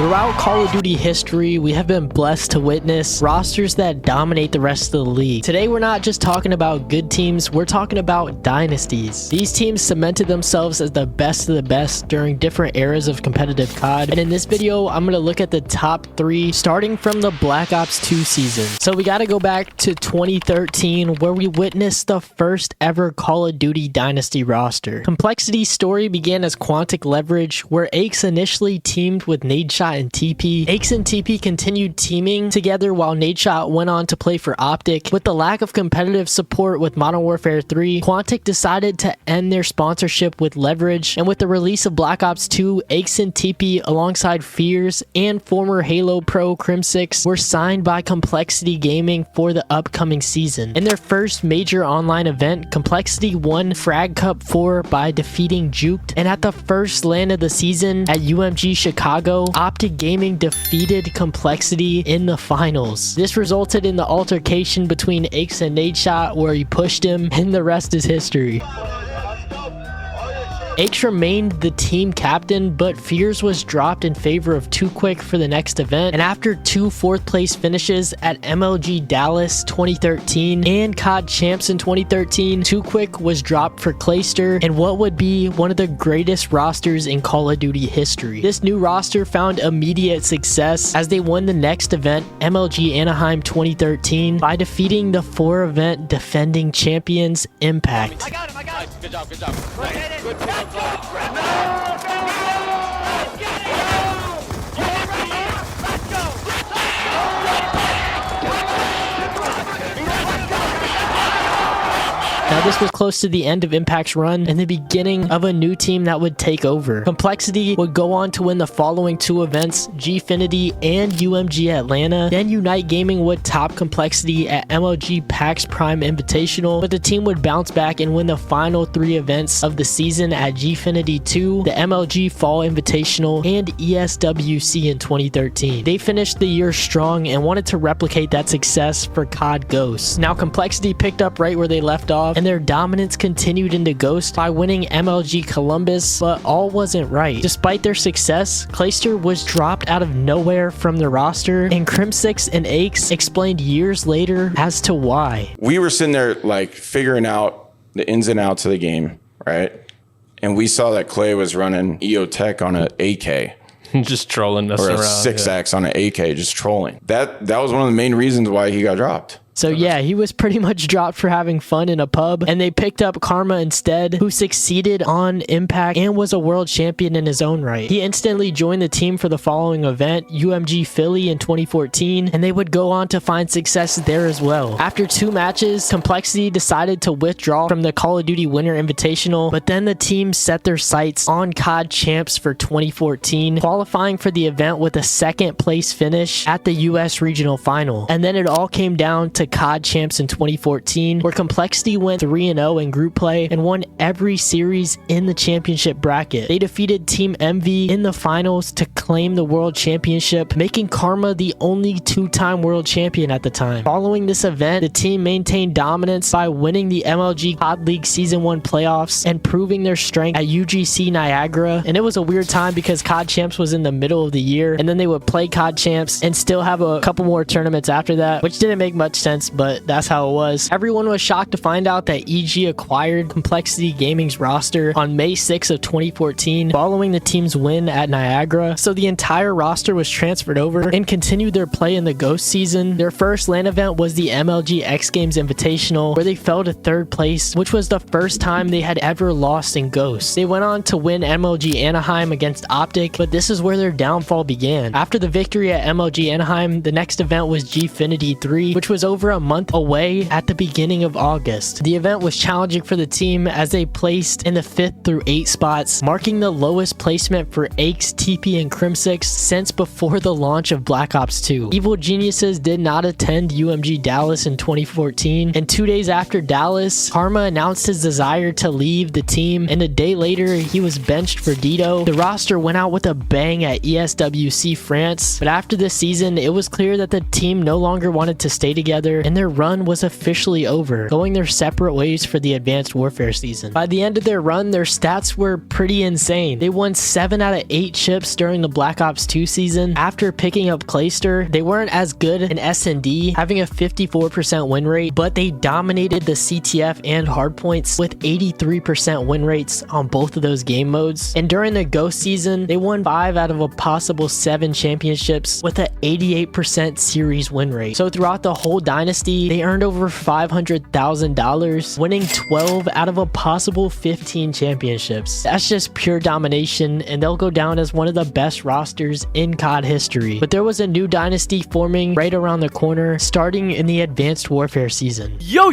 Throughout Call of Duty history, we have been blessed to witness rosters that dominate the rest of the league. Today, we're not just talking about good teams, we're talking about dynasties. These teams cemented themselves as the best of the best during different eras of competitive CoD. And in this video, I'm going to look at the top 3 starting from the Black Ops 2 season. So we got to go back to 2013 where we witnessed the first ever Call of Duty Dynasty roster. Complexity's story began as Quantic Leverage, where Aches initially teamed with Nadeshot and TP. Aches and TP continued teaming together while Nadeshot went on to play for OpTic. With the lack of competitive support with Modern Warfare 3, Quantic decided to end their sponsorship with Leverage, and with the release of Black Ops 2, Aches and TP alongside Fears and former Halo Pro Crim6 were signed by Complexity Gaming for the upcoming season. In their first major online event, Complexity won Frag Cup 4 by defeating Juked, and at the first LAN of the season at UMG Chicago, OpTic Gaming defeated Complexity in the finals. This resulted in the altercation between Aches and Nadeshot where he pushed him, and the rest is history. Aches remained the team captain, but Fears was dropped in favor of Too Quick for the next event, and after 2 4th place finishes at MLG Dallas 2013 and CoD Champs in 2013, Too Quick was dropped for Clayster and what would be one of the greatest rosters in Call of Duty history. This new roster found immediate success as they won the next event, MLG Anaheim 2013, by defeating the 4-event defending champions Impact. I got him. Good job. Nice. Good job. Let's go. Now this was close to the end of Impact's run and the beginning of a new team that would take over. Complexity would go on to win the following 2 events, Gfinity and UMG Atlanta. Then Unite Gaming would top Complexity at MLG PAX Prime Invitational, but the team would bounce back and win the final 3 events of the season at Gfinity 2, the MLG Fall Invitational, and ESWC in 2013. They finished the year strong and wanted to replicate that success for CoD Ghosts. Now Complexity picked up right where they left off, and their dominance continued into Ghost by winning MLG Columbus, but all wasn't right. Despite their success, Clayster was dropped out of nowhere from the roster, and Crim6 and Aches explained years later as to why. We were sitting there like figuring out the ins and outs of the game, right? And we saw that Clay was running EO Tech on an AK. Just trolling us around. Or a around, 6X on an AK, just trolling. That was one of the main reasons why he got dropped. So yeah, he was pretty much dropped for having fun in a pub, and they picked up Karma instead, who succeeded on Impact and was a world champion in his own right. He instantly joined the team for the following event, UMG Philly in 2014, and they would go on to find success there as well. After 2 matches, Complexity decided to withdraw from the Call of Duty Winter Invitational, but then the team set their sights on CoD Champs for 2014, qualifying for the event with a 2nd place finish at the US Regional Final. And then it all came down to CoD Champs in 2014, where Complexity went 3-0 in group play and won every series in the championship bracket. They defeated Team Envy in the finals to claim the world championship, making Karma the only 2-time world champion at the time. Following this event, the team maintained dominance by winning the MLG CoD League Season 1 playoffs and proving their strength at UGC Niagara. And it was a weird time because CoD Champs was in the middle of the year, and then they would play CoD Champs and still have a couple more tournaments after that, which didn't make much sense, but that's how it was. Everyone was shocked to find out that EG acquired Complexity Gaming's roster on May 6 of 2014 following the team's win at Niagara. So the entire roster was transferred over and continued their play in the Ghost season. Their first LAN event was the MLG X Games Invitational, where they fell to 3rd place, which was the first time they had ever lost in Ghost. They went on to win MLG Anaheim against OpTic, but this is where their downfall began. After the victory at MLG Anaheim, the next event was Gfinity 3, which was over a month away at the beginning of August. The event was challenging for the team as they placed in the 5th through 8th spots, marking the lowest placement for Aches, TP, and Crim6 since before the launch of Black Ops 2. Evil Geniuses did not attend UMG Dallas in 2014, and 2 days after Dallas, Karma announced his desire to leave the team, and a day later, he was benched for Dito. The roster went out with a bang at ESWC France, but after this season, it was clear that the team no longer wanted to stay together together, and their run was officially over, going their separate ways for the Advanced Warfare season. By the end of their run, their stats were pretty insane. They won 7 out of 8 chips during the Black Ops 2 season. After picking up Clayster, they weren't as good in S&D, having a 54% win rate, but they dominated the CTF and hardpoints with 83% win rates on both of those game modes. And during the Ghost season, they won 5 out of a possible 7 championships with an 88% series win rate. So throughout the whole dynasty, they earned over $500,000, winning 12 out of a possible 15 championships. That's just pure domination, and they'll go down as one of the best rosters in COD history. But there was a new dynasty forming right around the corner, starting in the Advanced Warfare season. Yo,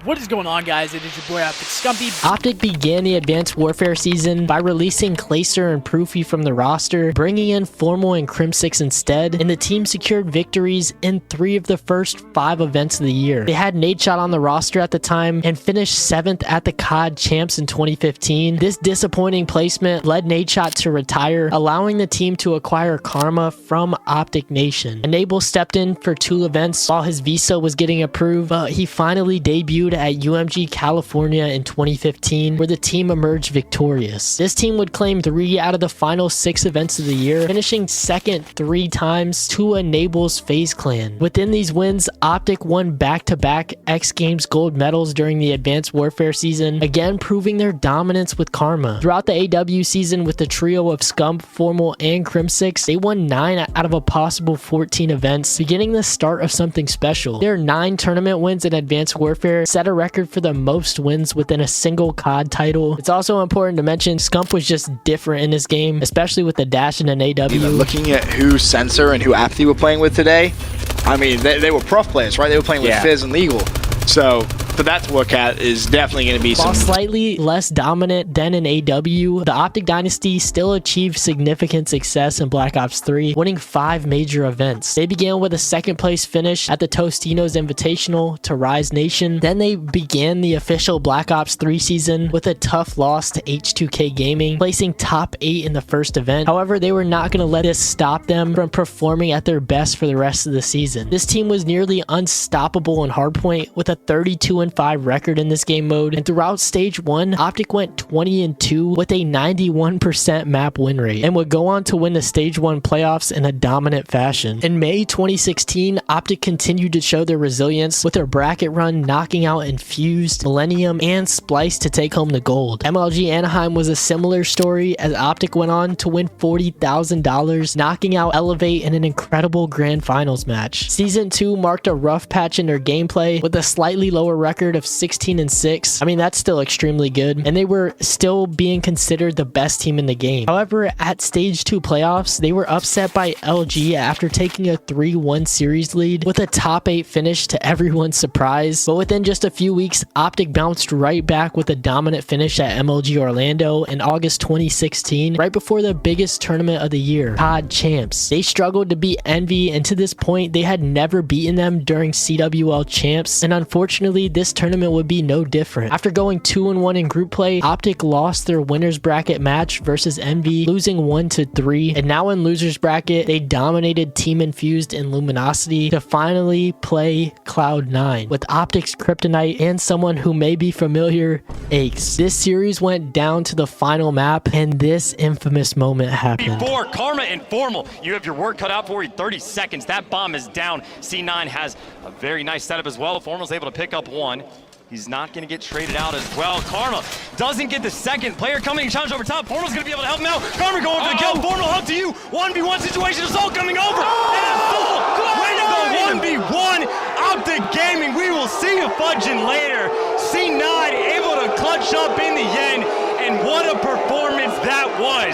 what is going on, guys? It is your boy OpTic Scumpy. OpTic began the Advanced Warfare season by releasing Clayster and Proofy from the roster, bringing in Formal and Crim6 instead, and the team secured victories in 3 of the first 5 events of the year. They had Nadeshot on the roster at the time and finished 7th at the COD Champs in 2015. This disappointing placement led Nadeshot to retire, allowing the team to acquire Karma from OpTic Nation. Enable stepped in for 2 events while his visa was getting approved, but he finally debuted at UMG California in 2015, where the team emerged victorious. This team would claim 3 out of the final 6 events of the year, finishing 2nd 3 times to Enable's FaZe clan. Within these wins, OpTic won back-to-back X Games gold medals during the Advanced Warfare season, again proving their dominance with Karma. Throughout the AW season with the trio of Scump, Formal, and Crim6, they won 9 out of a possible 14 events, beginning the start of something special. Their 9 tournament wins in Advanced Warfare set a record for the most wins within a single COD title. It's also important to mention Scump was just different in this game, especially with the dash and an AW. Looking at who Sensor and who Apathy were playing with today, I mean, they were prof players, right? They were playing with Fizz and Legal. So for that to work out is definitely going to be While slightly less dominant than in AW, the OpTic Dynasty still achieved significant success in Black Ops 3, winning 5 major events. They began with a 2nd place finish at the Tostinos Invitational to Rise Nation. Then they began the official Black Ops 3 season with a tough loss to H2K Gaming, placing top 8 in the first event. However, they were not going to let this stop them from performing at their best for the rest of the season. This team was nearly unstoppable in hardpoint with a 32-5 record in this game mode, and throughout stage 1, OpTic went 20-2 with a 91% map win rate, and would go on to win the stage 1 playoffs in a dominant fashion. In May 2016, OpTic continued to show their resilience with their bracket run knocking out Infused, Millennium, and Splice to take home the gold. MLG Anaheim was a similar story as OpTic went on to win $40,000, knocking out Elevate in an incredible grand finals match. Season 2 marked a rough patch in their gameplay with a slightly lower record of 16-6. I mean, that's still extremely good, and they were still being considered the best team in the game. However, at stage 2 playoffs, they were upset by LG after taking a 3-1 series lead with a top 8 finish to everyone's surprise. But within just a few weeks, OpTic bounced right back with a dominant finish at MLG Orlando in August 2016, right before the biggest tournament of the year, COD Champs. They struggled to beat Envy, and to this point, they had never beaten them during CWL Champs, and unfortunately, this tournament would be no different. After going 2-1 in group play, OpTic lost their winners bracket match versus Envy, losing 1-3, and now in losers bracket, they dominated Team Infused and Luminosity to finally play Cloud9 with OpTic's Kryptonite and someone who may be familiar, Aches. This series went down to the final map, and this infamous moment happened. Before Karma and Formal, you have your work cut out for you. 30 seconds. That bomb is down. C9 has a very nice setup as well. Formal's able to pick up 1. He's not going to get traded out as well. Karma doesn't get the 2nd. Player coming, challenge over top. Formal's going to be able to help him out. Karma going for the kill. Formal up to you. 1v1 situation. Assault coming over. And Assault way to go 1v1. OpTic Gaming. We will see you fudging later. C9 able to clutch up in the end. And what a performance that was.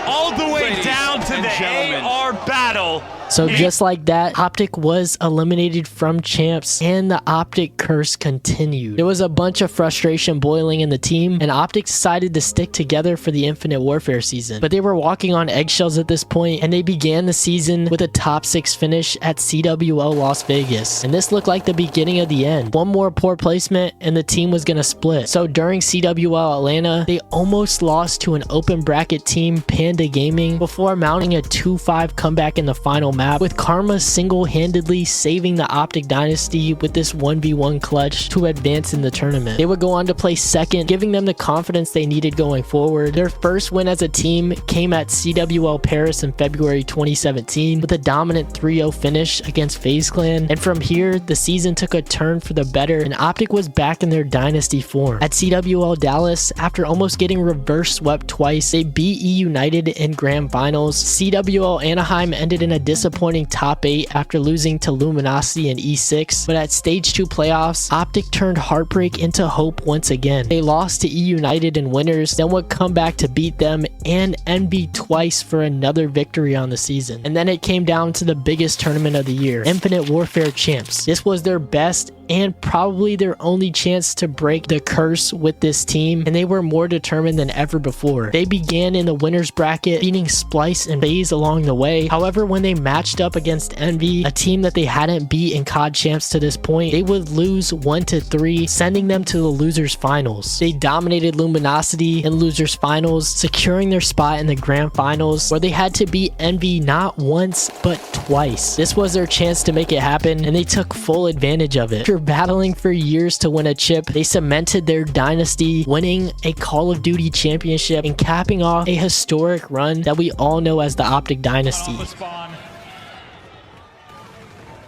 All the way down to the AR battle. So just like that, OpTic was eliminated from Champs, and the OpTic curse continued. There was a bunch of frustration boiling in the team, and OpTic decided to stick together for the Infinite Warfare season. But they were walking on eggshells at this point, and they began the season with a top 6 finish at CWL Las Vegas. And this looked like the beginning of the end. One more poor placement, and the team was gonna split. So during CWL Atlanta, they almost lost to an open bracket team, Panda Atlanta Gaming before mounting a 2-5 comeback in the final map, with Karma single-handedly saving the OpTic Dynasty with this 1v1 clutch to advance in the tournament. They would go on to place second, giving them the confidence they needed going forward. Their first win as a team came at CWL Paris in February 2017 with a dominant 3-0 finish against FaZe Clan, and from here the season took a turn for the better and OpTic was back in their dynasty form. At CWL Dallas, after almost getting reverse swept twice, they beat E United in grand finals. CWL Anaheim ended in a disappointing top 8 after losing to Luminosity in E6, but at stage 2 playoffs, OpTic turned heartbreak into hope once again. They lost to E United in winners, then would come back to beat them and NB twice for another victory on the season. And then it came down to the biggest tournament of the year, Infinite Warfare Champs. This was their best and probably their only chance to break the curse with this team, and they were more determined than ever before. They began in the winners bracket, beating Splice and FaZe along the way. However, when they matched up against Envy, a team that they hadn't beat in COD Champs to this point, they would lose 1-3, sending them to the losers finals. They dominated Luminosity in losers finals, securing their spot in the grand finals, where they had to beat Envy not once but twice. This was their chance to make it happen, and they took full advantage of it. After battling for years to win a chip, they cemented their dynasty, winning a Call of Duty championship and capping off a historic run that we all know as the OpTic Dynasty.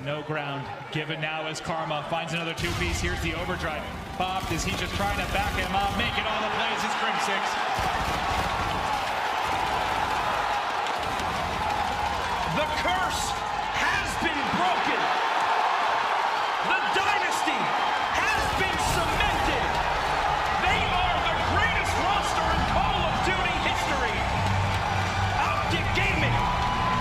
No ground given now as Karma finds another two-piece. Here's the overdrive. Popped. Is he just trying to back him up? Making all the plays is Crim6. The curse has been broken. The dynasty has been cemented. They are the greatest roster in Call of Duty history. OpTic Gaming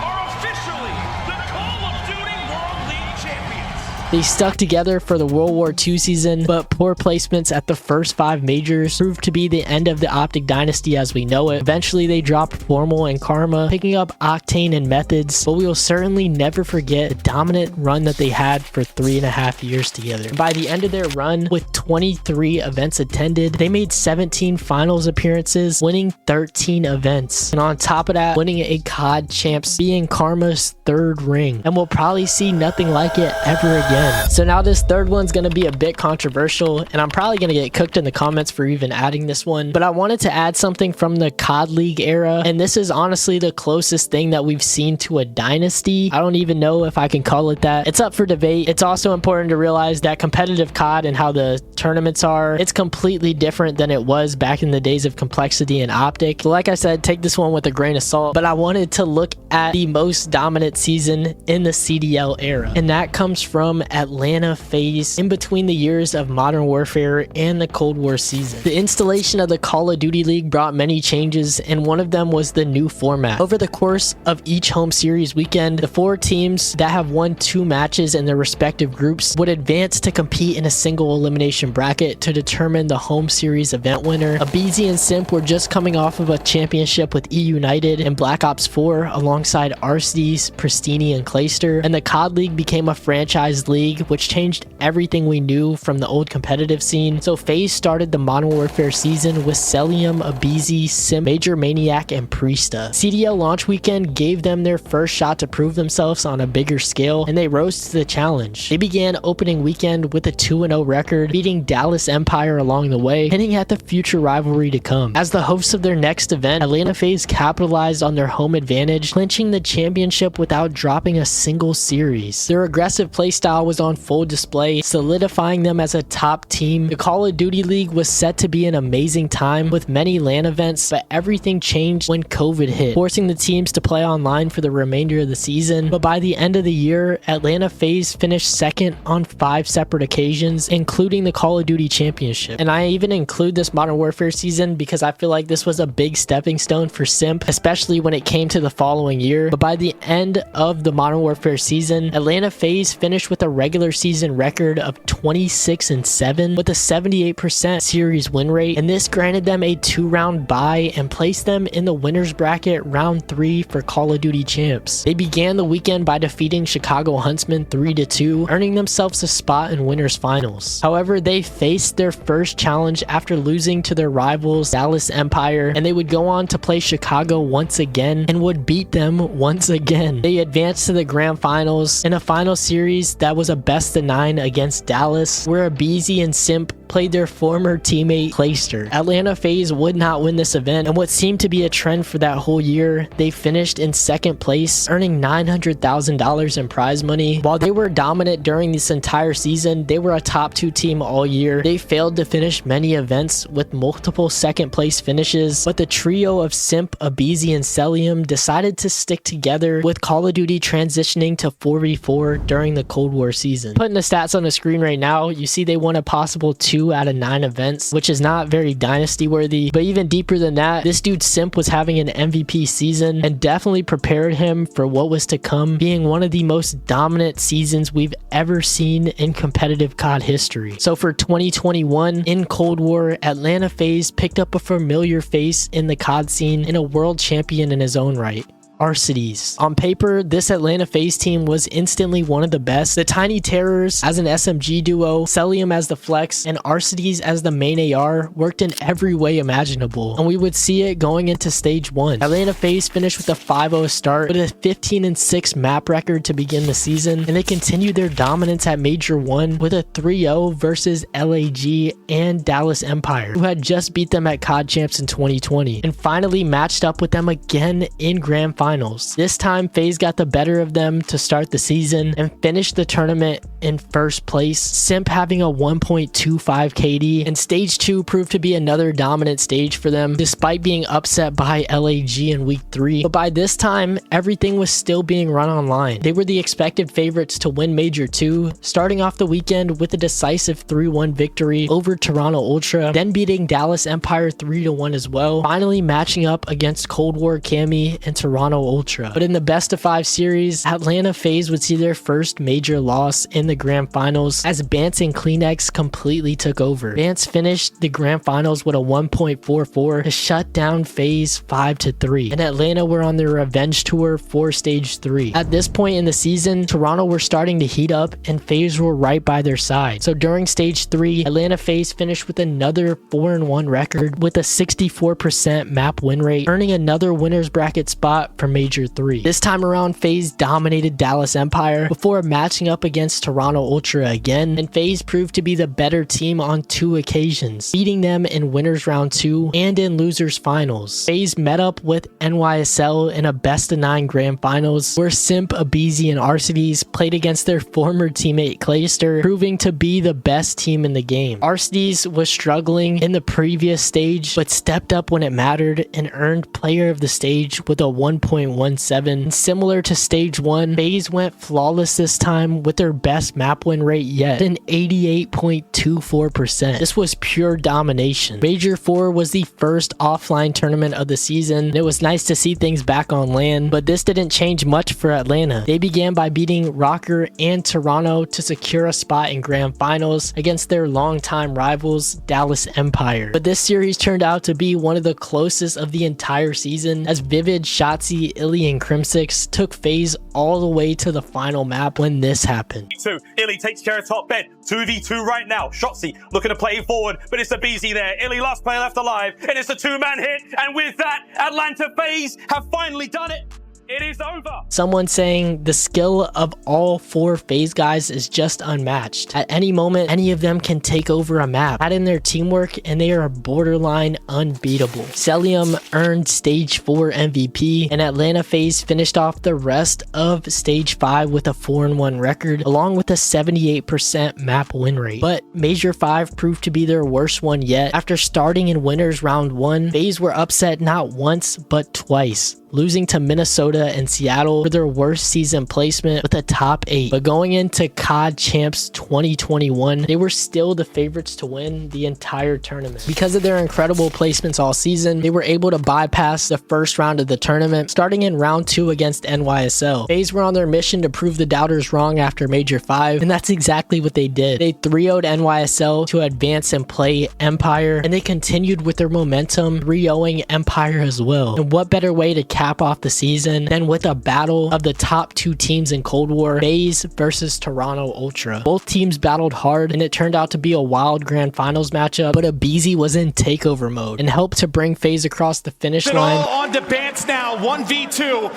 are officially the Call of Duty World League champions. They stuck together for the World War II season, but poor placements at the first 5 majors proved to be the end of the OpTic Dynasty as we know it. Eventually, they dropped Formal and Karma, picking up Octane and Methods, but we will certainly never forget the dominant run that they had for 3.5 years together. By the end of their run, with 23 events attended, they made 17 finals appearances, winning 13 events. And on top of that, winning a COD Champs, being Karma's 3rd ring. And we'll probably see nothing like it ever again. So now this third one's going to be a bit controversial, and I'm probably going to get cooked in the comments for even adding this one, but I wanted to add something from the COD League era, and this is honestly the closest thing that we've seen to a dynasty. I don't even know if I can call it that. It's up for debate. It's also important to realize that competitive COD and how the tournaments are, it's completely different than it was back in the days of Complexity and OpTic. So like I said, take this one with a grain of salt, but I wanted to look at the most dominant season in the CDL era, and that comes from Atlanta FaZe in between the years of Modern Warfare and the Cold War season. The installation of the Call of Duty League brought many changes, and one of them was the new format. Over the course of each home series weekend, the 4 teams that have won 2 matches in their respective groups would advance to compete in a single elimination bracket to determine the home series event winner. aBeZy and Simp were just coming off of a championship with E United and Black Ops 4 alongside Arcedes, Pristini, and Clayster, and the COD League became a franchise league, which changed everything we knew from the old competitive scene. So FaZe started the Modern Warfare season with Celium, aBeZy, Simp, Major Maniac, and Priesta. CDL launch weekend gave them their first shot to prove themselves on a bigger scale, and they rose to the challenge. They began opening weekend with a 2-0 record, beating Dallas Empire along the way, hinting at the future rivalry to come. As the hosts of their next event, Atlanta FaZe capitalized on their home advantage, clinching the championship without dropping a single series. Their aggressive playstyle was on full display, solidifying them as a top team. The Call of Duty League was set to be an amazing time with many LAN events, but everything changed when COVID hit, forcing the teams to play online for the remainder of the season. But by the end of the year, Atlanta FaZe finished second on 5 separate occasions, including the Call of Duty Championship. And I even include this Modern Warfare season because I feel like this was a big stepping stone for Simp, especially when it came to the following year. But by the end of the Modern Warfare season, Atlanta FaZe finished with a regular season record of 26-7 with a 78% series win rate, and this granted them a 2-round bye and placed them in the winners bracket round 3 for Call of Duty champs. They began the weekend by defeating Chicago Huntsmen 3-2, earning themselves a spot in winners finals. However, they faced their first challenge after losing to their rivals Dallas Empire, and they would go on to play Chicago once again and would beat them once again. They advanced to the grand finals in a final series that was a best of 9 against Dallas, where aBeZy and Simp played their former teammate Clayster. Atlanta FaZe would not win this event, and what seemed to be a trend for that whole year, they finished in second place, earning $900,000 in prize money. While they were dominant during this entire season, they were a top 2 team all year. They failed to finish many events with multiple second place finishes, but the trio of Simp, aBeZy, and Celium decided to stick together, with Call of Duty transitioning to 4v4 during the Cold War season. Putting the stats on the screen right now, you see they won a possible 2 out of 9 events, which is not very dynasty worthy, but even deeper than that, this dude Simp was having an MVP season and definitely prepared him for what was to come, being one of the most dominant seasons we've ever seen in competitive COD history. So for 2021 in Cold War, Atlanta FaZe picked up a familiar face in the COD scene and a world champion in his own right. Arcades. On paper, this Atlanta FaZe team was instantly one of the best. The Tiny Terrors as an SMG duo, Celium as the flex, and Arcades as the main AR worked in every way imaginable, and we would see it going into stage 1. Atlanta FaZe finished with a 5-0 start with a 15-6 map record to begin the season, and they continued their dominance at Major 1 with a 3-0 versus LAG and Dallas Empire, who had just beat them at COD Champs in 2020, and finally matched up with them again in Grand Finals. This time, FaZe got the better of them to start the season and finished the tournament in first place, Simp having a 1.25 KD, and stage 2 proved to be another dominant stage for them despite being upset by LAG in week 3. But by this time, everything was still being run online. They were the expected favorites to win Major 2, starting off the weekend with a decisive 3-1 victory over Toronto Ultra, then beating Dallas Empire 3-1 as well, finally matching up against Cold War Cami and Toronto Ultra. But in the best of 5 series, Atlanta FaZe would see their first major loss in the grand finals as Bance and Kleenex completely took over. Bance finished the grand finals with a 1.44 to shut down FaZe 5-3, and Atlanta were on their revenge tour for stage 3. At this point in the season, Toronto were starting to heat up and FaZe were right by their side. So during stage 3, Atlanta FaZe finished with another 4-1 record with a 64% map win rate, earning another winners bracket spot for Major 3. This time around, FaZe dominated Dallas Empire before matching up against Toronto Ultra again, and FaZe proved to be the better team on 2 occasions, beating them in winners round 2 and in losers finals. FaZe met up with NYSL in a best of 9 grand finals where Simp, aBeZy, and Arcades played against their former teammate Clayster, proving to be the best team in the game. Arcades was struggling in the previous stage but stepped up when it mattered and earned player of the stage with a 1.17. And similar to stage 1, FaZe went flawless this time with their best map win rate yet, an 88.24%. This was pure domination. Major 4 was the first offline tournament of the season, and it was nice to see things back on LAN, but this didn't change much for Atlanta. They began by beating Rocker and Toronto to secure a spot in grand finals against their longtime rivals Dallas Empire. But this series turned out to be one of the closest of the entire season, as Vivid, Shotzzy, Illy, and Crimsix took FaZe all the way to the final map when this happened. Illy takes care of top bed. 2v2 right now. Shotzzy looking to play forward, but it's aBeZy there. Illy, last player left alive, and it's a 2-man hit. And with that, Atlanta FaZe have finally done it. It is over. Someone saying the skill of all 4 FaZe guys is just unmatched. At any moment, any of them can take over a map. Add in their teamwork and they are borderline unbeatable. Celium earned stage 4 MVP, and Atlanta FaZe finished off the rest of stage 5 with a 4-1 record along with a 78% map win rate. But Major 5 proved to be their worst one yet. After starting in winners round 1, FaZe were upset not once but twice. losing to Minnesota and Seattle for their worst season placement with a top 8. But going into CoD Champs 2021, they were still the favorites to win the entire tournament. Because of their incredible placements all season, they were able to bypass the first round of the tournament, starting in round 2 against NYSL. FaZe were on their mission to prove the doubters wrong after Major 5, and that's exactly what they did. They 3-0'd NYSL to advance and play Empire, and they continued with their momentum, 3-0ing Empire as well. And what better way to cap off the season than with a battle of the top 2 teams in Cold War, FaZe versus Toronto Ultra. Both teams battled hard, and it turned out to be a wild grand finals matchup, but aBeZy was in takeover mode and helped to bring FaZe across the finish line. All on to Bance now, 1v2.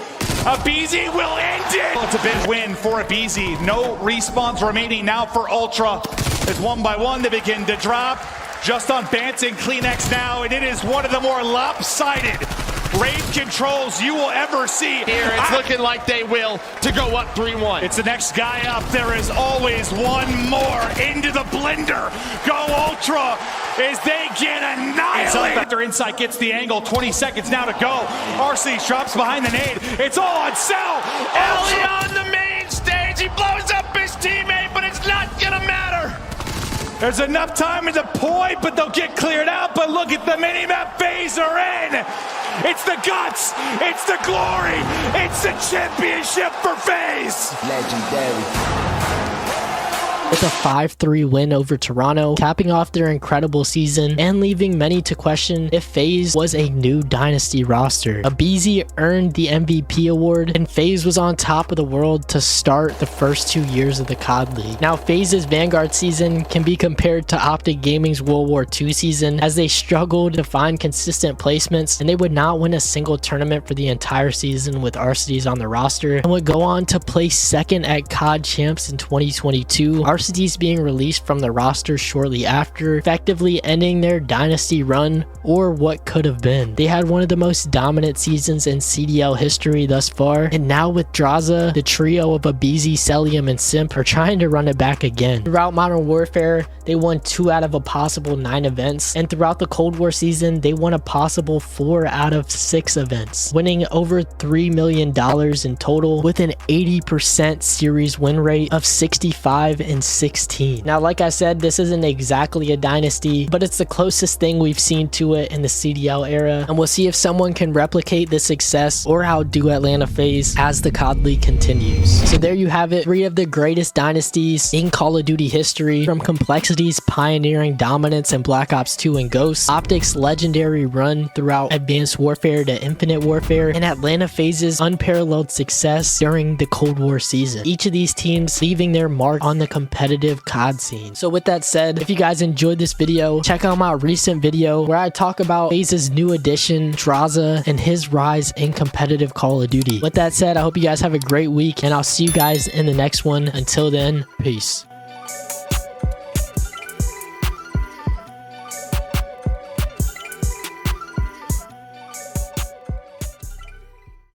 aBeZy will end it. It's a big win for aBeZy. No respawns remaining now for Ultra. As one by one they begin to drop. Just on Bance and Kleenex now, and it is one of the more lopsided raid controls you will ever see. Here, it's looking like they will to go up 3-1. It's the next guy up. There is always one more into the blender. Go Ultra as they get annihilated. After Insight gets the angle, 20 seconds now to go. RC drops behind the nade. It's all on Cell. Ellie on the main stage. He blows up his teammate, but it's not gonna matter. There's enough time to deploy, but they'll get cleared out. But look at the minimap FaZe are in. It's the guts. It's the glory. It's the championship for FaZe. Legendary. With a 5-3 win over Toronto, capping off their incredible season and leaving many to question if FaZe was a new dynasty roster. aBeZy earned the MVP award, and FaZe was on top of the world to start the first 2 years of the CoD League. Now, FaZe's Vanguard season can be compared to OpTic Gaming's World War II season, as they struggled to find consistent placements, and they would not win a single tournament for the entire season with RCDs on the roster, and would go on to place second at CoD Champs in 2022. RCDs being released from the roster shortly after, effectively ending their dynasty run, or what could have been. They had one of the most dominant seasons in CDL history thus far, and now with Draza, the trio of aBeZy, Cellium, and Simp are trying to run it back again. Throughout Modern Warfare, they won 2 out of a possible 9 events, and throughout the Cold War season, they won a possible 4 out of 6 events, winning over $3 million in total with an 80% series win rate of 65-16. Now, like I said, this isn't exactly a dynasty, but it's the closest thing we've seen to it in the CDL era, and we'll see if someone can replicate this success or outdo Atlanta FaZe as the CoD League continues. So there you have it, 3 of the greatest dynasties in Call of Duty history, from Complexity's pioneering dominance in Black Ops 2 and Ghost, OpTic's legendary run throughout Advanced Warfare to Infinite Warfare, and Atlanta FaZe's unparalleled success during the Cold War season. Each of these teams leaving their mark on the competitive CoD scene. So with that said, if you guys enjoyed this video, check out my recent video where I talk about FaZe's new addition, Draza, and his rise in competitive Call of Duty. With that said, I hope you guys have a great week, and I'll see you guys in the next one. Until then, peace.